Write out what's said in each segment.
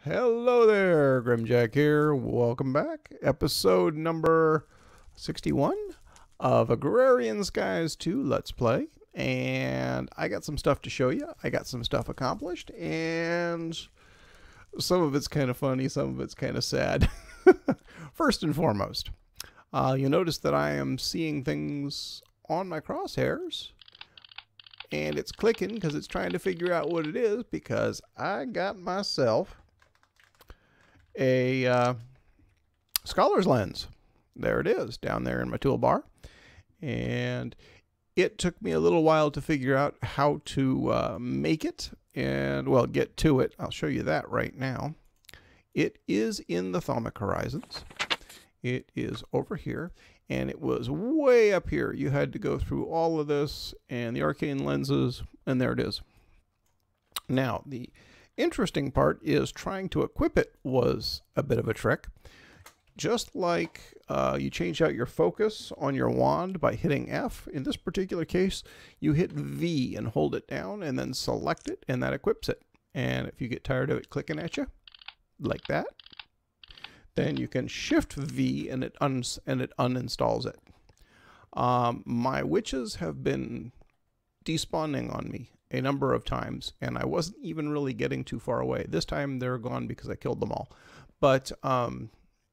Hello there, Grimjahk here. Welcome back. Episode number 61 of Agrarian Skies 2 Let's Play. And I got some stuff to show you. I got some stuff accomplished, and some of it's kind of funny, some of it's kind of sad. First and foremost, you notice that I am seeing things on my crosshairs, and it's clicking because it's trying to figure out what it is, because I got myself a Scholar's Lens. There it is, down there in my toolbar. And it took me a little while to figure out how to make it and, well, get to it. I'll show you that right now. It is in the Thaumcraft Horizons. It is over here, and it was way up here. You had to go through all of this and the arcane lenses, and there it is. Now, the interesting part is trying to equip it was a bit of a trick. Just like you change out your focus on your wand by hitting F, in this particular case, you hit V and hold it down and then select it, and that equips it. And if you get tired of it clicking at you, like that, then you can Shift V and it uninstalls it. My witches have been despawning on me a number of times, and I wasn't even really getting too far away. This time they're gone because I killed them all. But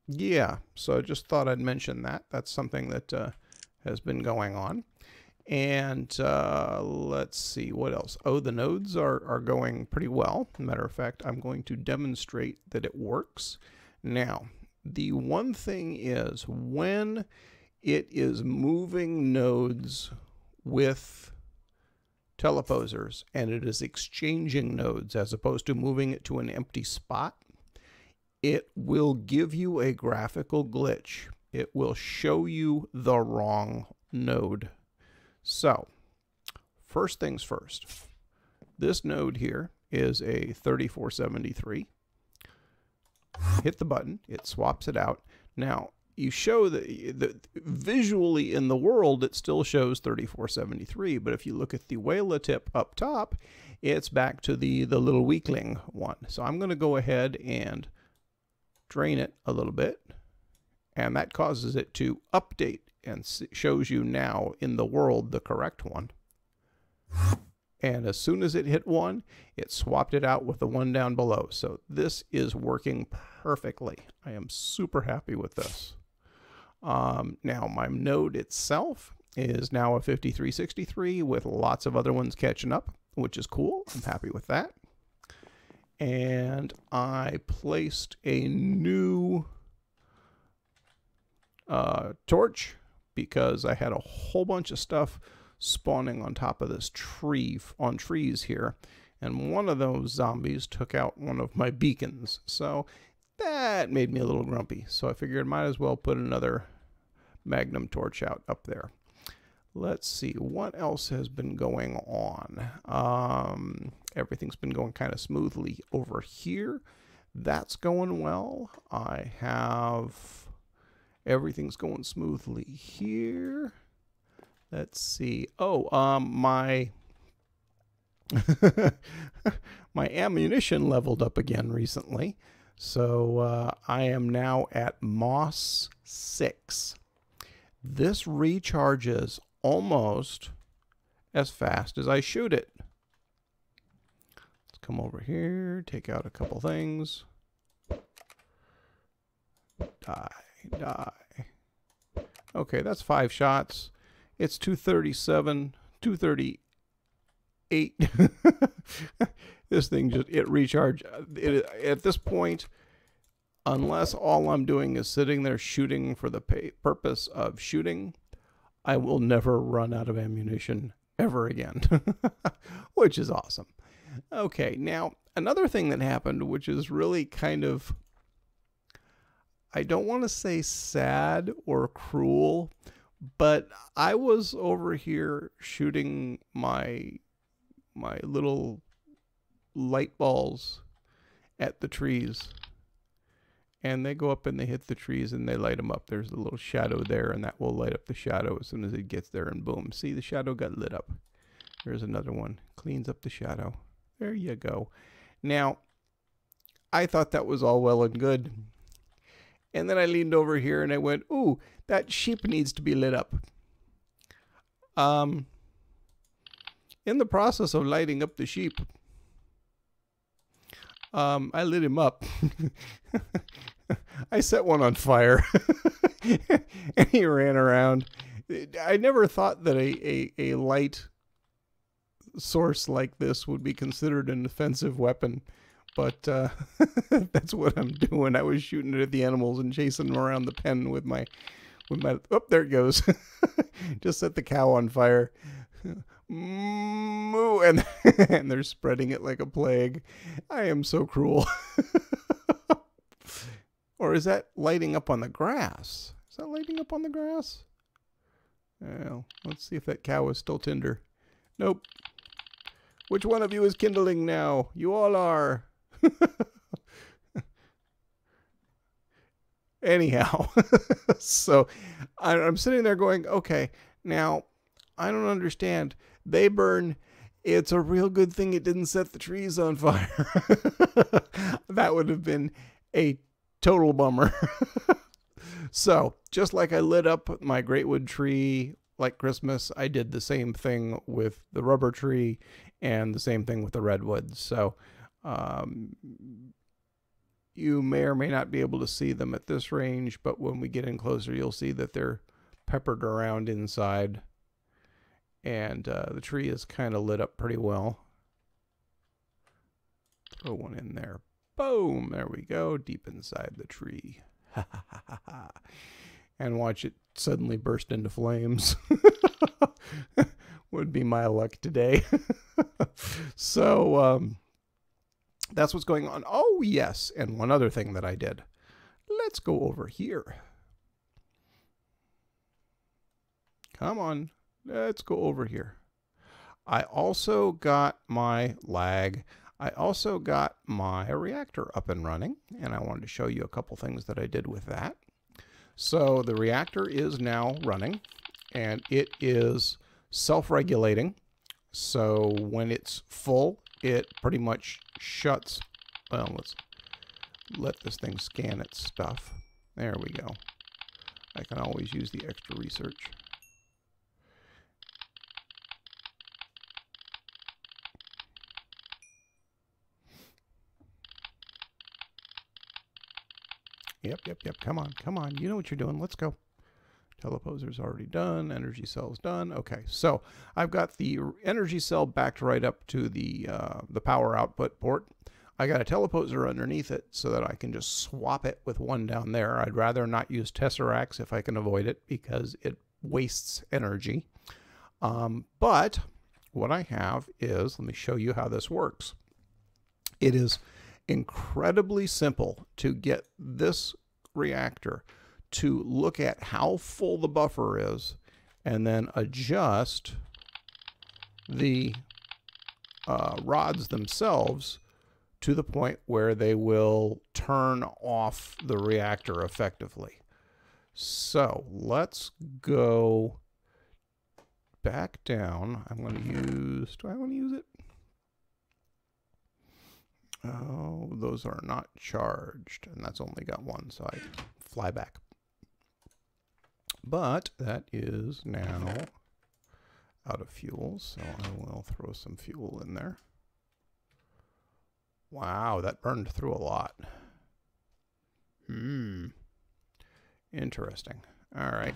yeah, so I just thought I'd mention that. That's something that has been going on. And let's see, what else? Oh, the nodes are going pretty well. Matter of fact, I'm going to demonstrate that it works. Now, the one thing is, when it is moving nodes with Teleposers and it is exchanging nodes as opposed to moving it to an empty spot, it will give you a graphical glitch. It will show you the wrong node. So, first things first. This node here is a 3473. Hit the button, it swaps it out. Now, you show that visually in the world it still shows 3473, but if you look at the Wayla tip up top, it's back to the little weakling one. So I'm going to go ahead and drain it a little bit, and that causes it to update and shows you now in the world the correct one. And as soon as it hit 1, it swapped it out with the one down below. So this is working perfectly. I am super happy with this. Now my node itself is now a 5363 with lots of other ones catching up, which is cool. I'm happy with that. And I placed a new torch because I had a whole bunch of stuff spawning on top of this tree, on trees here, and one of those zombies took out one of my beacons, so that made me a little grumpy. So I figured I might as well put another magnum torch out up there. Let's see, what else has been going on? Everything's been going kind of smoothly over here. That's going well. I have everything's going smoothly here. Let's see. Oh, my my ammunition leveled up again recently. So I am now at Moss 6. This recharges almost as fast as I shoot it. Let's come over here, take out a couple things. Die. Okay, that's 5 shots. It's 237, 238. This thing just, it recharged. At this point, unless all I'm doing is sitting there shooting for the purpose of shooting, I will never run out of ammunition ever again, which is awesome. Okay, now another thing that happened, which is really kind of, I don't want to say sad or cruel, but I was over here shooting my little light balls at the trees, and they go up and they hit the trees and they light them up. There's a little shadow there, and that will light up the shadow as soon as it gets there, and boom. See, the shadow got lit up. There's another one. Cleans up the shadow. There you go. Now, I thought that was all well and good. And then I leaned over here and I went, ooh, that sheep needs to be lit up. In the process of lighting up the sheep, I lit him up. I set one on fire. And he ran around. I never thought that a light source like this would be considered an offensive weapon. But that's what I'm doing. I was shooting it at the animals and chasing them around the pen with my oh, there it goes. Just set the cow on fire. Moo, and they're spreading it like a plague. I am so cruel. Or is that lighting up on the grass? Is that lighting up on the grass? Well, let's see if that cow is still tender. Nope. Which one of you is kindling now? You all are. Anyhow, so I'm sitting there going, okay, now I don't understand. They burn. It's a real good thing it didn't set the trees on fire. That would have been a total bummer. So just like I lit up my greatwood tree like Christmas, I did the same thing with the rubber tree and the same thing with the redwoods. So you may or may not be able to see them at this range, but when we get in closer, you'll see that they're peppered around inside. And the tree is kind of lit up pretty well. Throw one in there. Boom! There we go, deep inside the tree. And watch it suddenly burst into flames. Would be my luck today. So, that's what's going on. Oh, yes, and one other thing that I did. Let's go over here. Come on, let's go over here. I also got my lag. I also got my reactor up and running, and I wanted to show you a couple things that I did with that. So the reactor is now running, and it is self-regulating. So when it's full, it pretty much shuts. Well, let's let this thing scan its stuff. There we go. I can always use the extra research. Yep. Come on. You know what you're doing. Let's go. Teleposers already done. Energy cells done. Okay, so I've got the energy cell backed right up to the power output port. I got a teleposer underneath it so that I can just swap it with one down there. I'd rather not use tesseracts if I can avoid it because it wastes energy. But what I have is, let me show you how this works. It is incredibly simple to get this reactor to look at how full the buffer is and then adjust the rods themselves to the point where they will turn off the reactor effectively. So let's go back down. I'm going to use, do I want to use it? Oh, those are not charged, and that's only got one, so I fly back. But that is now out of fuel, so I will throw some fuel in there. Wow, that burned through a lot. Interesting. All right.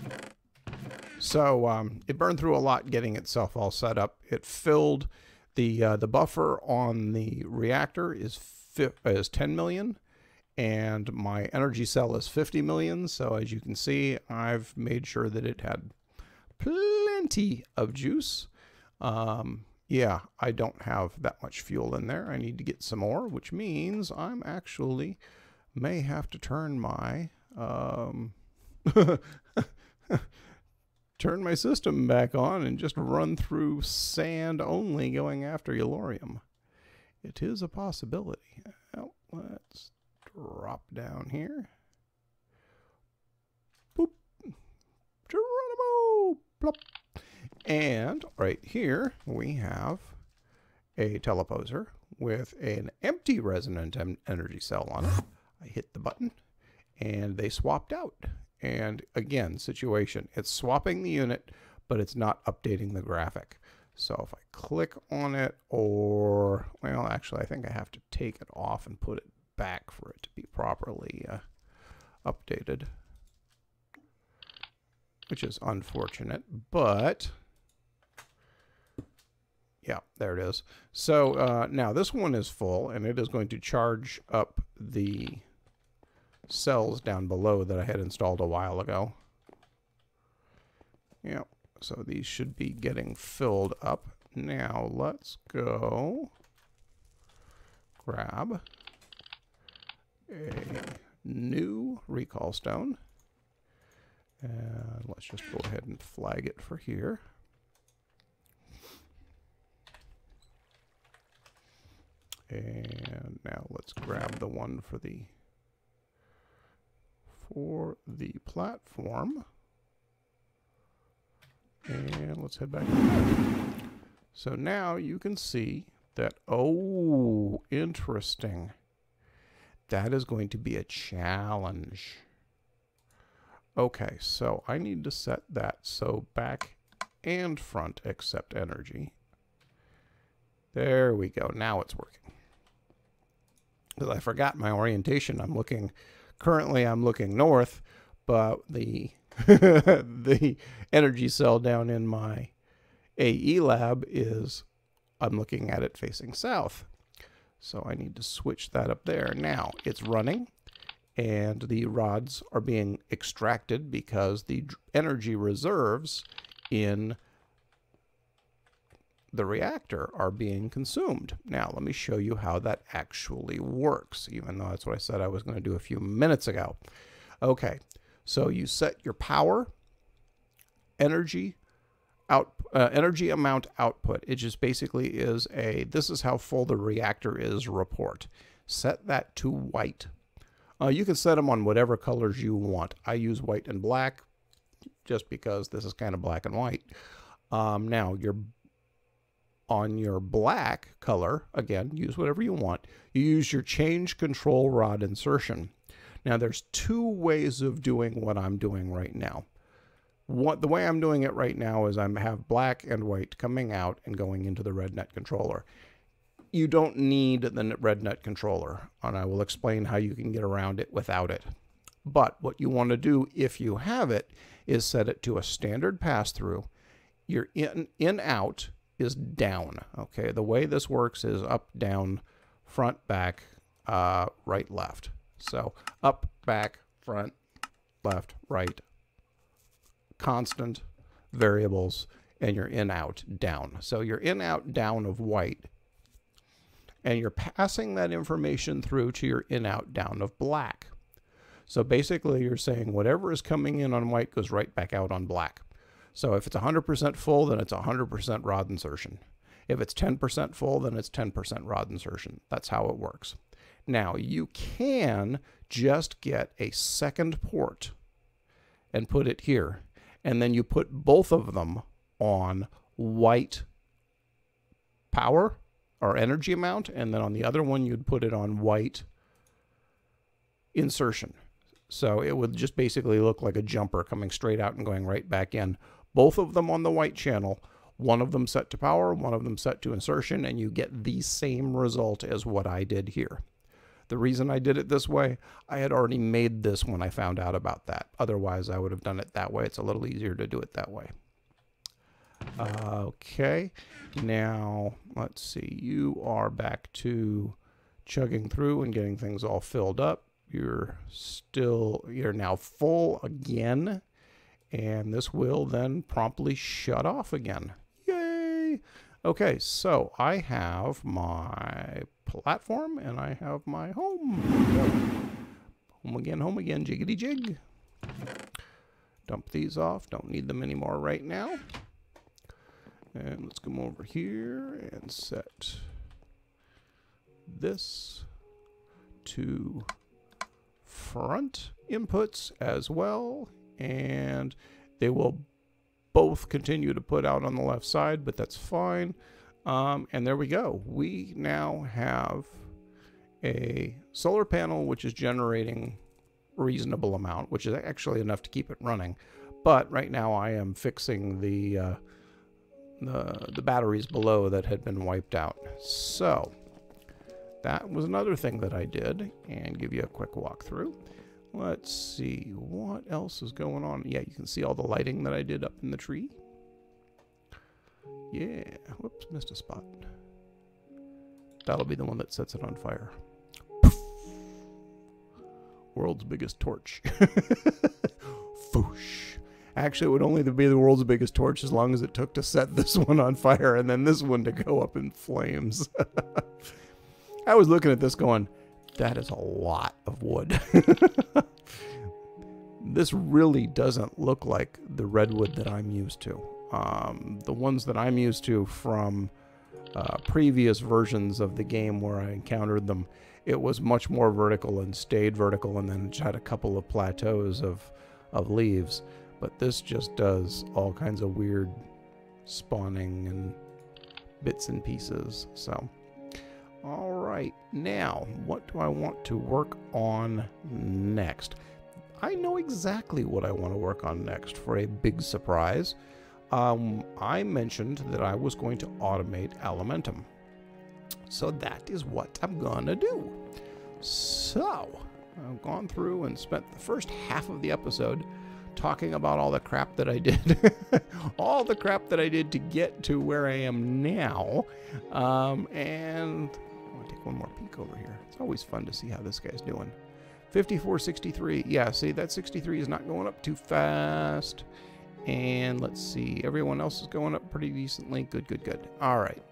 So it burned through a lot getting itself all set up. It filled the buffer on the reactor is 10 million, and my energy cell is 50 million. So as you can see, I've made sure that it had plenty of juice. Yeah, I don't have that much fuel in there. I need to get some more, which means I'm actually may have to turn my turn my system back on and just run through sand only going after Yellorium. It is a possibility. Well, let's drop down here. Boop. Geronimo! Plop. And right here we have a teleposer with an empty resonant energy cell on it. I hit the button and they swapped out. And again, situation, it's swapping the unit, but it's not updating the graphic. So if I click on it, or, well, actually, I think I have to take it off and put it back for it to be properly updated, which is unfortunate, but yeah, there it is. So now this one is full, and it is going to charge up the cells down below that I had installed a while ago. Yeah, so these should be getting filled up. Now let's go grab a new recall stone, and let's just go ahead and flag it for here. And now let's grab the one for the platform. And let's head back. So now you can see that, oh, interesting. That is going to be a challenge. Okay, so I need to set that so back and front accept energy. There we go. Now it's working. Because I forgot my orientation. Currently I'm looking north, but the the energy cell down in my AE lab I'm looking at it facing south. So I need to switch that up there. Now it's running, and the rods are being extracted because the energy reserves in the reactor are being consumed. Now let me show you how that actually works, even though that's what I said I was going to do a few minutes ago. Okay, so you set your power, energy amount output. It just basically is this is how full the reactor is report. Set that to white. You can set them on whatever colors you want. I use white and black just because this is kind of black and white. Now on your black color, again, use whatever you want. You use your change control rod insertion. Now there's two ways of doing what I'm doing right now. The way I'm doing it right now is I have black and white coming out and going into the red net controller. You don't need the red net controller, and I will explain how you can get around it without it. But what you want to do if you have it is set it to a standard pass-through. Your in-out is down. Okay, the way this works is up, down, front, back, right, left. So up, back, front, left, right, constant variables, and your in-out down. So your in-out down of white, and you're passing that information through to your in-out down of black. So basically you're saying whatever is coming in on white goes right back out on black. So if it's 100% full, then it's 100% rod insertion. If it's 10% full, then it's 10% rod insertion. That's how it works. Now, you can just get a second port and put it here. And then you put both of them on white power or energy amount. And then on the other one, you'd put it on white insertion. So it would just basically look like a jumper coming straight out and going right back in. Both of them on the white channel, one of them set to power, one of them set to insertion, and you get the same result as what I did here. The reason I did it this way, I had already made this when I found out about that. Otherwise, I would have done it that way. It's a little easier to do it that way. Okay, now let's see. You are back to chugging through and getting things all filled up. You're now full again. And this will then promptly shut off again. Yay! Okay, so I have my platform and I have my home. Home again, jiggity jig. Dump these off, don't need them anymore right now. And let's come over here and set this to front inputs as well. And they will both continue to put out on the left side, but that's fine. And there we go. We now have a solar panel which is generating a reasonable amount, which is actually enough to keep it running. But right now I am fixing the batteries below that had been wiped out. So that was another thing that I did, and give you a quick walkthrough. Let's see what else is going on. Yeah, you can see all the lighting that I did up in the tree. Yeah, whoops, missed a spot. That'll be the one that sets it on fire. World's biggest torch. Foosh. Actually, it would only be the world's biggest torch as long as it took to set this one on fire and then this one to go up in flames. I was looking at this going, that is a lot of wood. This really doesn't look like the redwood that I'm used to. The ones that I'm used to from previous versions of the game where I encountered them, it was much more vertical and stayed vertical, and then had a couple of plateaus of leaves. But this just does all kinds of weird spawning and bits and pieces. So, all right, now what do I want to work on next? I know exactly what I want to work on next for a big surprise. I mentioned that I was going to automate Alumentum. So that is what I'm gonna do. So, I've gone through and spent the first half of the episode talking about all the crap that I did. All the crap that I did to get to where I am now. And I want to take one more peek over here. It's always fun to see how this guy's doing. 5463. Yeah, see, that 63 is not going up too fast. And let's see, everyone else is going up pretty decently. Good, good, good. All right.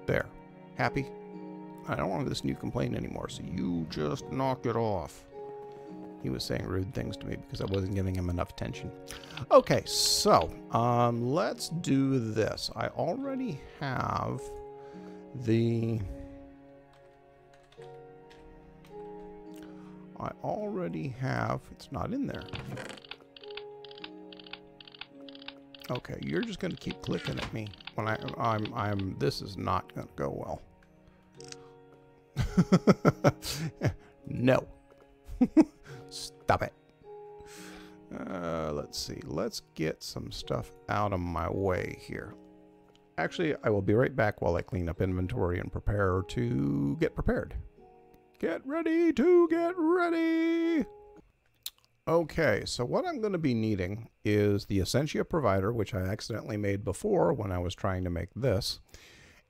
There. Happy? I don't want this new complaint anymore, so you just knock it off. He was saying rude things to me because I wasn't giving him enough attention. Okay, so let's do this. I already have the... it's not in there. Okay, you're just going to keep clicking at me when this is not going to go well. No. Stop it. Let's see. Let's get some stuff out of my way here. Actually, I will be right back while I clean up inventory and prepare to get prepared. Get ready to get ready. Okay, so what I'm going to be needing is the Essentia provider, which I accidentally made before when I was trying to make this.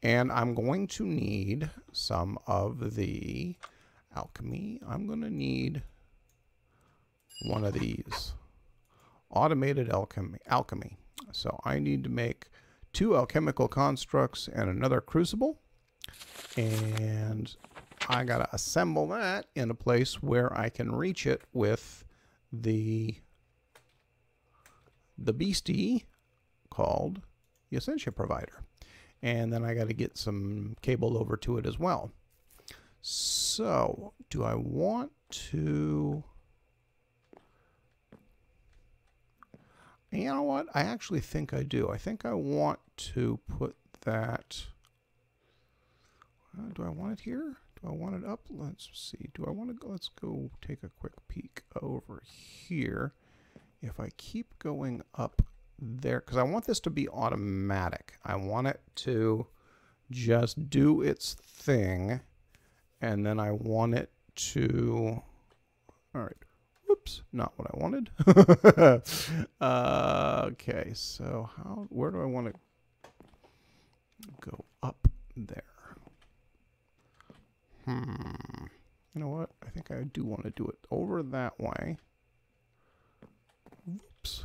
And I'm going to need some of the alchemy. I'm going to need one of these. Automated alchemy. So I need to make 2 alchemical constructs and another crucible. And I got to assemble that in a place where I can reach it with the beastie called the Essentia provider. And then I got to get some cable over to it as well. So, do I want to... You know what? I actually think I do. I think I want to put that... do I want it here? Do I want it up? Let's see. Do I want to go? Let's go take a quick peek over here. If I keep going up there, because I want this to be automatic. I want it to just do its thing, and then I want it to... All right. Whoops, not what I wanted. Okay, so where do I want to go up there? You know what? I think I do want to do it over that way. Whoops.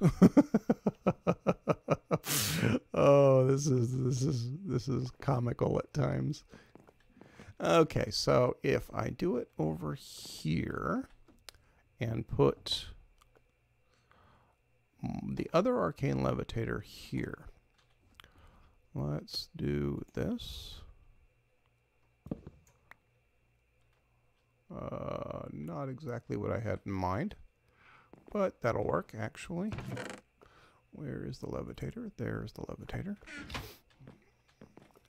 Oh, this is comical at times. Okay, so if I do it over here and put the other arcane levitator here. Let's do this. Not exactly what I had in mind, but that'll work actually. Where is the levitator? There's the levitator.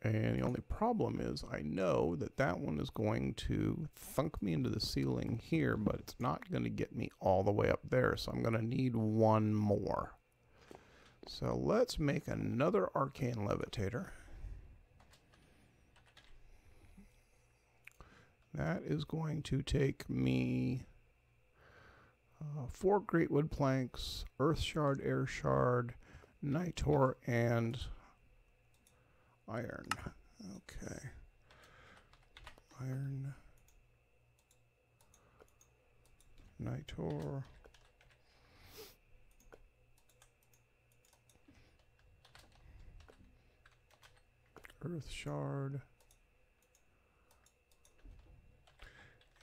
And the only problem is I know that that one is going to thunk me into the ceiling here, but it's not going to get me all the way up there. So I'm going to need one more. So let's make another arcane levitator. That is going to take me 4 great wood planks, earth shard, air shard, nitor, and iron. Okay. Iron, nitor, earth shard,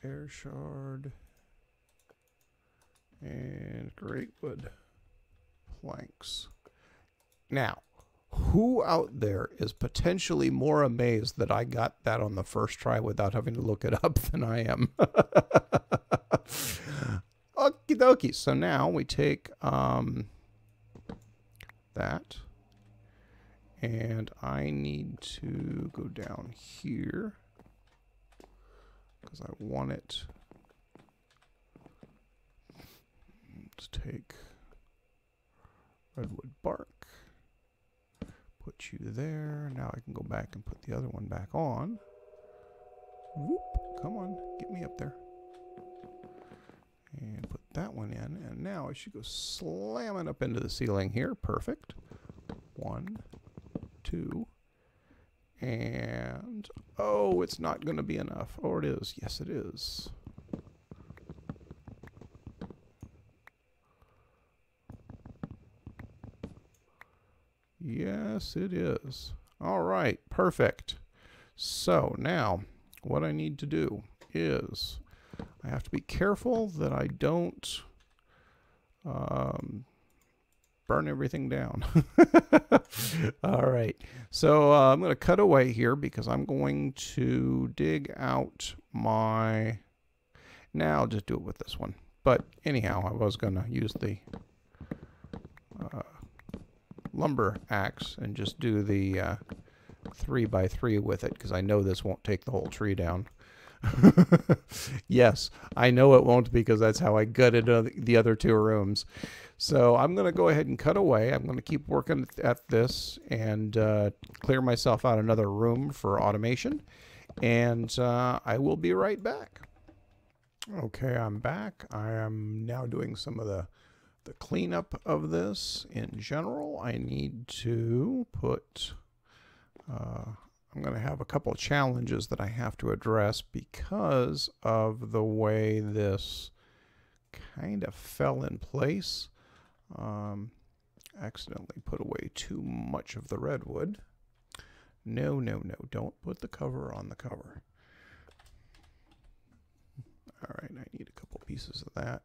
air shard, and great wood planks. Now, who out there is potentially more amazed that I got that on the first try without having to look it up than I am? Okie dokie. So now we take that, and I need to go down here because I want it. Let's take redwood bark. Put you there. Now I can go back and put the other one back on. Whoop. Come on. Get me up there. And put that one in. And now I should go slamming up into the ceiling here. Perfect. 1, 2. And, oh, it's not going to be enough. Oh, it is. Yes, it is. Yes, it is. All right, perfect. So now what I need to do is I have to be careful that I don't burn everything down. All right, so I'm going to cut away here because I'm going to dig out my... Now I'll just do it with this one. But anyhow, I was going to use the... lumber axe and just do the 3x3 with it because I know this won't take the whole tree down. Yes, I know it won't because that's how I gutted the other 2 rooms. So I'm going to go ahead and cut away. I'm going to keep working at this and clear myself out another room for automation. And I will be right back. Okay, I'm back. I am now doing some of the cleanup of this. In general, I need to put, I'm going to have a couple of challenges that I have to address because of the way this kind of fell in place. Accidentally put away too much of the redwood. No, no, no, don't put the cover on the cover. All right, I need a couple pieces of that.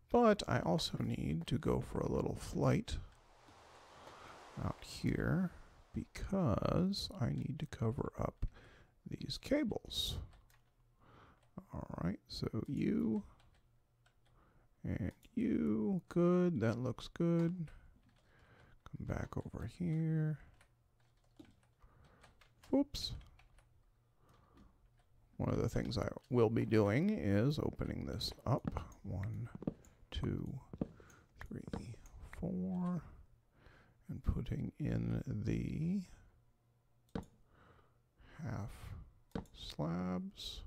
But I also need to go for a little flight out here because I need to cover up these cables. All right, so you and you, good, that looks good. Come back over here. Whoops. One of the things I will be doing is opening this up. 1, 2, 3, 4, and putting in the half slabs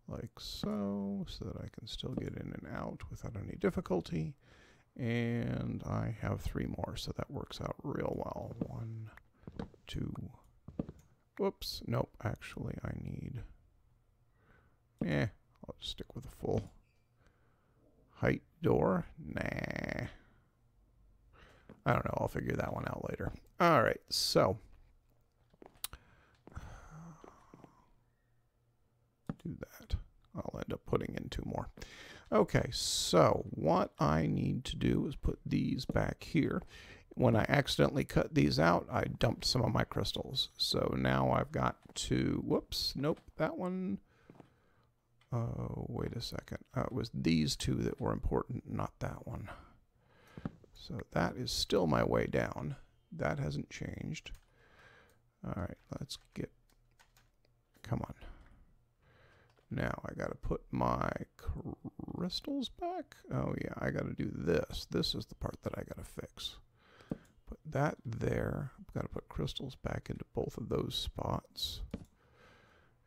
like so that I can still get in and out without any difficulty. And I have 3 more, so that works out real well. 1, 2, whoops, nope, actually I need, I'll just stick with a full height door. Nah. I don't know. I'll figure that one out later. All right. So do that. I'll end up putting in 2 more. Okay. So what I need to do is put these back here. When I accidentally cut these out, I dumped some of my crystals. So now I've got to, whoops, nope, that one. Oh, wait a second. It was these 2 that were important, not that one. So that is still my way down. That hasn't changed. All right, let's get, come on. Now I got to put my crystals back. Oh yeah, I got to do this. This is the part that I got to fix. Put that there. I've got to put crystals back into both of those spots.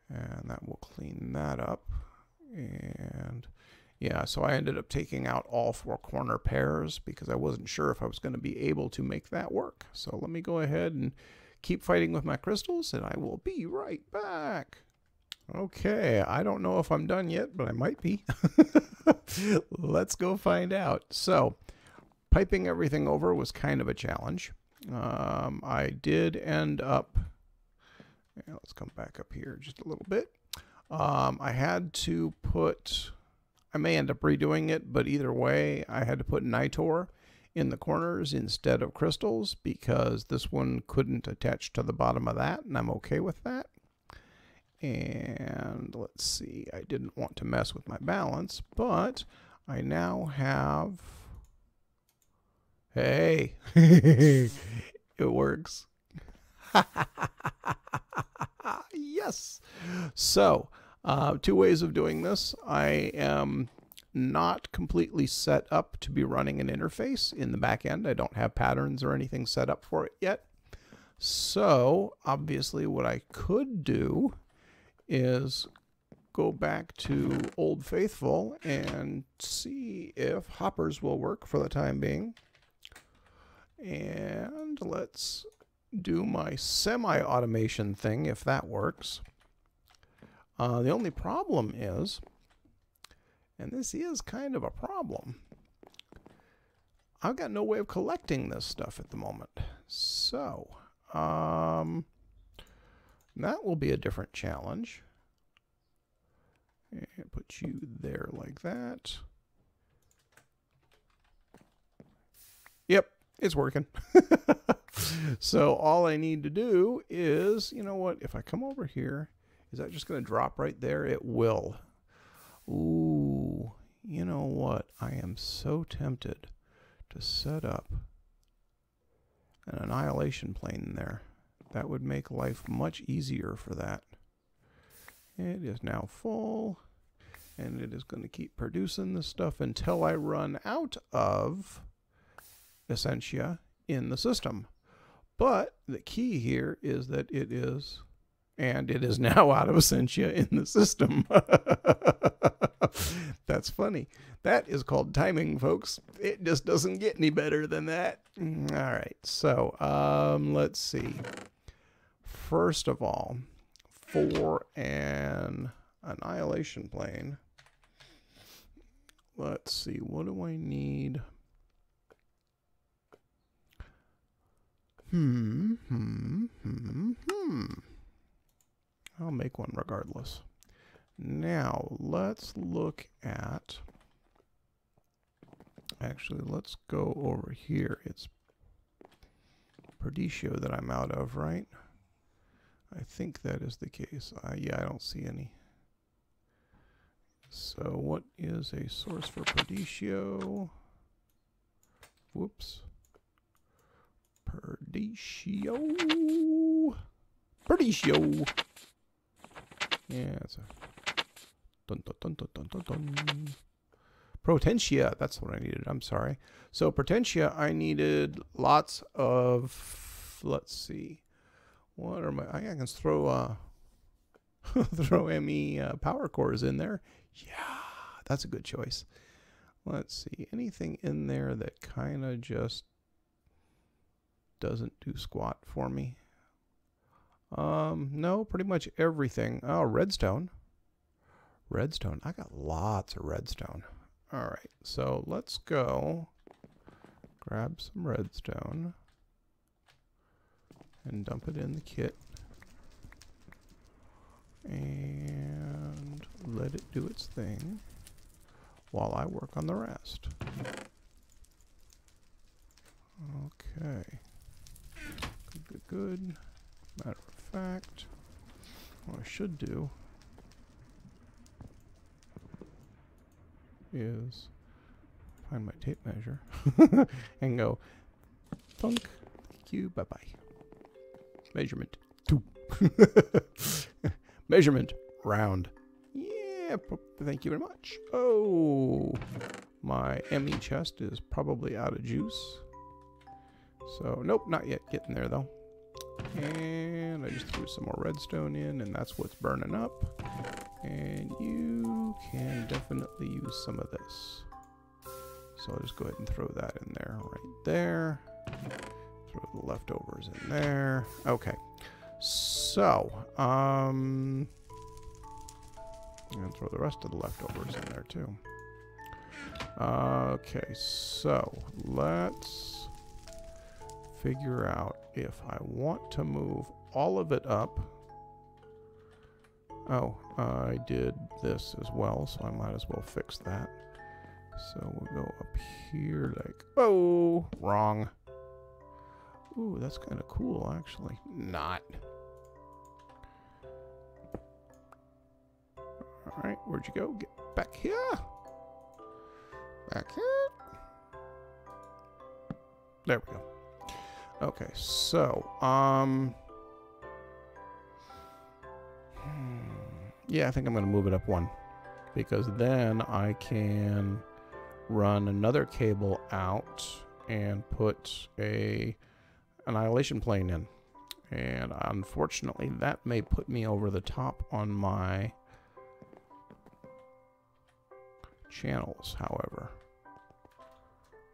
And that will clean that up. And yeah, so I ended up taking out all 4 corner pairs because I wasn't sure if I was going to be able to make that work. So let me go ahead and keep fighting with my crystals, and I will be right back. Okay, I don't know if I'm done yet, but I might be. Let's go find out. So, piping everything over was kind of a challenge. I did end up, let's come back up here just a little bit. I had to put, I may end up redoing it, but either way, I had to put nitor in the corners instead of crystals because this one couldn't attach to the bottom of that, and I'm okay with that. And let's see, I didn't want to mess with my balance, but I now have, hey, it works. Yes. So, 2 ways of doing this. I am not completely set up to be running an interface in the back end. I don't have patterns or anything set up for it yet. So, obviously, what I could do is go back to Old Faithful and see if hoppers will work for the time being. And let's do my semi-automation thing if that works. The only problem is, and this is kind of a problem, I've got no way of collecting this stuff at the moment. So, that will be a different challenge. And put you there like that. Yep, it's working. So all I need to do is, you know what, if I come over here, is that just going to drop right there? It will. Ooh, you know what? I am so tempted to set up an annihilation plane there. That would make life much easier for that. It is now full, and it is going to keep producing this stuff until I run out of Essentia in the system. But the key here is that it is, and it is now out of Essentia in the system. That's funny. That is called timing, folks. It just doesn't get any better than that. All right, so let's see. First of all, for an annihilation plane, let's see, what do I need? I'll make one regardless. Now, let's look at, actually, let's go over here. It's Perdicio that I'm out of, right? I think that is the case. Yeah, I don't see any. So what is a source for Perdicio? Whoops. Perdicio. Perdicio. Yeah, it's a dun dun dun dun dun dun dun. Potentia, that's what I needed. I'm sorry. So Potentia, I needed lots of, let's see. What are my, I can throw throw ME power cores in there. Yeah, that's a good choice. Let's see, anything in there that kind of just doesn't do squat for me. No, pretty much everything. Oh, redstone. Redstone. I got lots of redstone. All right, so let's go grab some redstone and dump it in the kit and let it do its thing while I work on the rest. Okay. Good, good, good. Matter of fact, what I should do is, if find my tape measure and go thunk. Thank you. Bye-bye. Measurement 2. Measurement round. Yeah, thank you very much. Oh, my ME chest is probably out of juice. So, nope, not yet. Getting there, though. And I just threw some more redstone in, and that's what's burning up. And you can definitely use some of this. So I'll just go ahead and throw that in there, right there. Throw the leftovers in there. Okay. So, and throw the rest of the leftovers in there too. Okay, so let's figure out if I want to move all of it up. Oh, I did this as well, so I might as well fix that. So we'll go up here like, oh, wrong. Ooh, that's kind of cool, actually. Not. All right, where'd you go? Get back here. Back here. There we go. Okay, so, yeah, I think I'm going to move it up 1. Because then I can run another cable out and put a annihilation plane in. And unfortunately, that may put me over the top on my channels, however.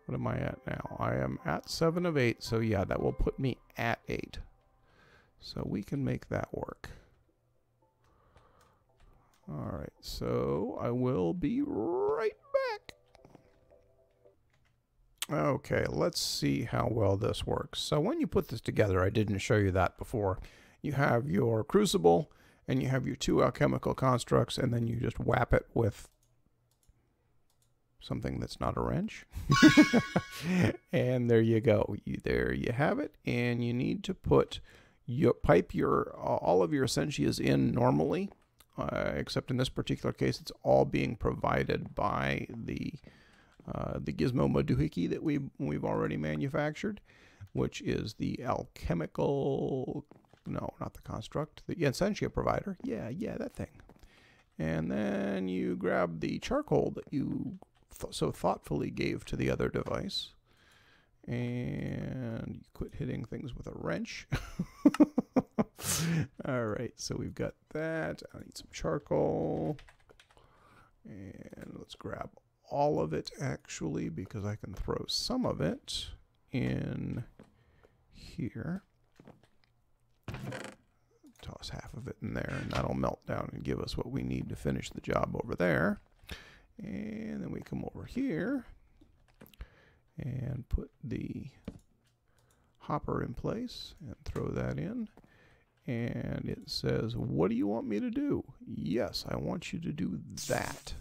What am I at now? I am at 7 of 8, so yeah, that will put me at 8. So we can make that work. Alright, so I will be right back. Okay, let's see how well this works. So when you put this together, I didn't show you that before. You have your crucible, and you have your 2 alchemical constructs, and then you just whap it with something that's not a wrench. And there you go. There you have it. And you need to put pipe all of your essentias in normally, except in this particular case, it's all being provided by the gizmo maduhiki that we've already manufactured, which is the alchemical, no, not the construct, the essentia provider. Yeah, that thing. And then you grab the charcoal that you so thoughtfully gave to the other device, and you quit hitting things with a wrench. All right, so we've got that. I need some charcoal, and let's grab all of it actually, because I can throw some of it in here. Toss half of it in there, and that'll melt down and give us what we need to finish the job over there. And then we come over here and put the hopper in place and throw that in. And it says, what do you want me to do? Yes, I want you to do that.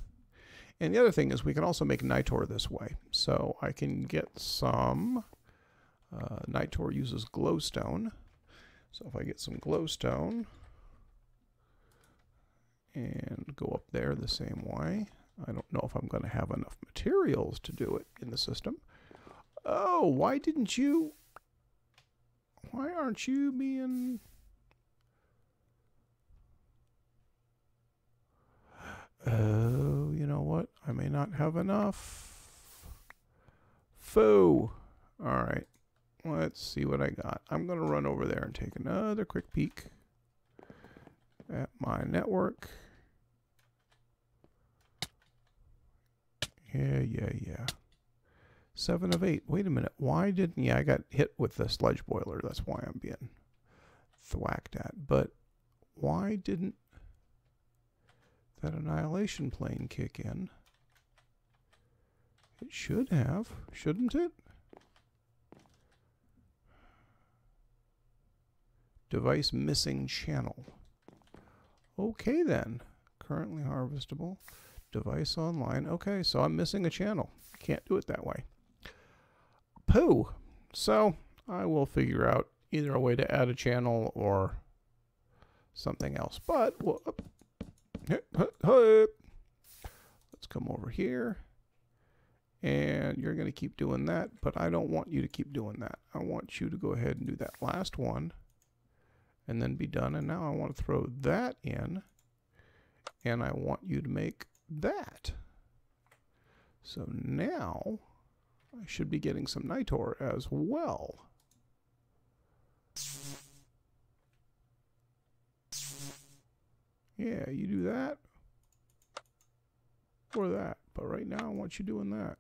And the other thing is we can also make Nitor this way. So I can get some, Nitor uses glowstone. So if I get some glowstone and go up there the same way, I don't know if I'm going to have enough materials to do it in the system. Oh, why aren't you being... Oh, you know what? I may not have enough. Foo. All right. Let's see what I got. I'm going to run over there and take another quick peek at my network. Yeah. 7 of 8. Wait a minute. Why didn't... Yeah, I got hit with the sludge boiler. That's why I'm being thwacked at. But why didn't that annihilation plane kick in? It should have, shouldn't it? Device missing channel. Okay then. Currently harvestable. Device online. Okay, so I'm missing a channel. Can't do it that way. Pooh. So I will figure out either a way to add a channel or something else. But we'll, let's come over here And you're going to keep doing that, but I don't want you to keep doing that. I want you to go ahead and do that last one and then be done. And now I want to throw that in, and I want you to make that. So now I should be getting some nitor as well. Yeah, you do that or that, but right now I want you doing that.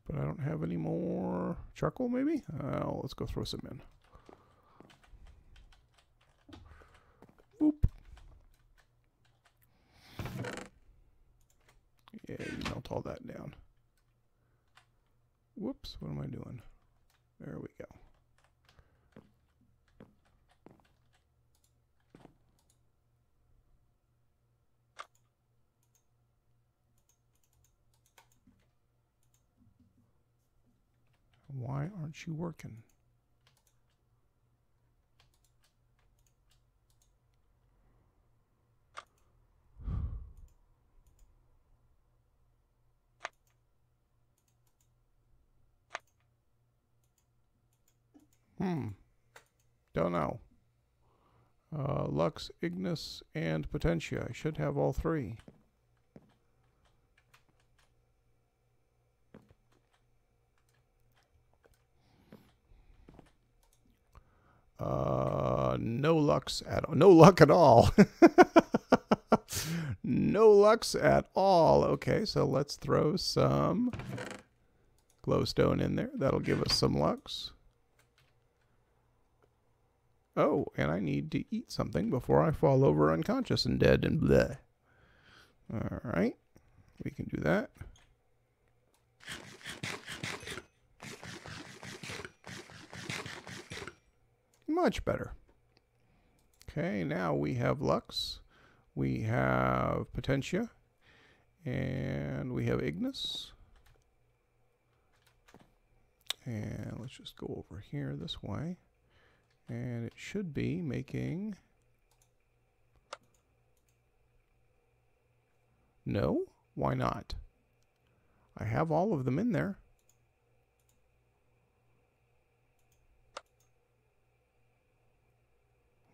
But I don't have any more charcoal, maybe? Let's go throw some in. Oop. Yeah, you melt all that down. Whoops, what am I doing? There we go. Why aren't you working? Don't know. Lux, Ignis, and Potentia. I should have all three. No lux at all. No luck at all. No lux at all. Okay, so let's throw some glowstone in there. That'll give us some lux. Oh, and I need to eat something before I fall over unconscious and dead and bleh. All right, we can do that. Much better. Okay, now we have lux, we have potentia, and we have ignis. And let's just go over here this way. And it should be making... No? Why not? I have all of them in there.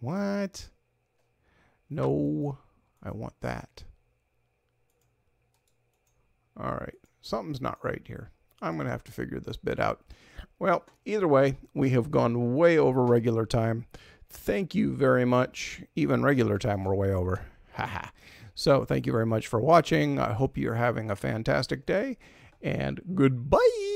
What? No, I want that. All right, something's not right here. I'm going to have to figure this bit out. Well, either way, we have gone way over regular time. Thank you very much. Even regular time, we're way over. Haha. So thank you very much for watching. I hope you're having a fantastic day, and goodbye.